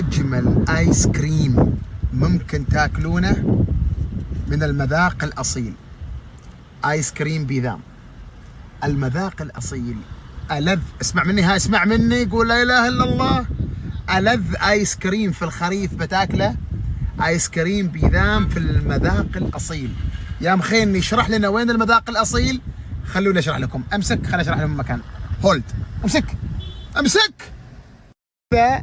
أجمل آيس كريم ممكن تاكلونه من المذاق الأصيل. آيس كريم بيذام، المذاق الأصيل، ألذ. اسمع مني، ها اسمع مني، قول لا إله إلا الله. ألذ آيس كريم في الخريف بتاكله آيس كريم بيذام في المذاق الأصيل. يا مخيني اشرح لنا وين المذاق الأصيل. خلونا اشرح لكم. امسك، خليني اشرح لكم مكان. هولد، امسك امسك. هذا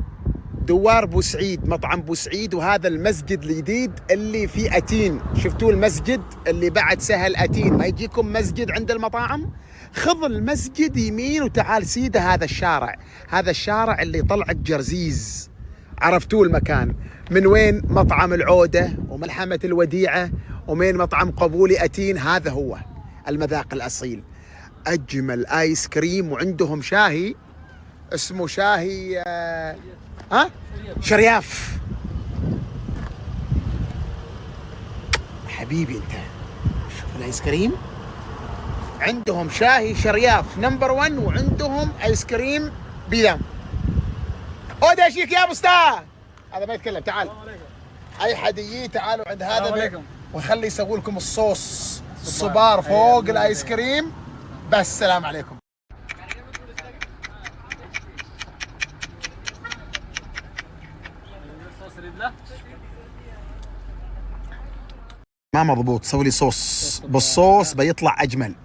دوار بوسعيد، مطعم بوسعيد، وهذا المسجد الجديد اللي في أتين. شفتوا المسجد اللي بعد سهل أتين؟ ما يجيكم مسجد عند المطاعم؟ خذ المسجد يمين وتعال سيده. هذا الشارع، هذا الشارع اللي طلعك جرزيز. عرفتوا المكان من وين؟ مطعم العودة وملحمة الوديعة ومين مطعم قبولي أتين. هذا هو المذاق الأصيل. أجمل آيس كريم، وعندهم شاهي اسمه شاهي شرياف. حبيبي انت شوف الايس كريم، عندهم شاهي شرياف نمبر 1، وعندهم ايس كريم بيدام. اودا شيك يا ابو ستار. هذا ما يتكلم، تعال. اي حد يجي تعالوا عند هذا وخلي يسوي لكم الصوص الصبار فوق الايس كريم. بس السلام عليكم. ما مضبوط، سوي لي صوص بالصوص بيطلع اجمل.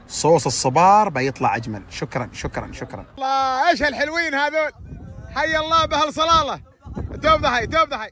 صوص الصبار بيطلع اجمل. شكرا شكرا شكرا. الله ايش هالحلوين هذول، حي الله بهالصلاله. توب ضحي توب ضحي.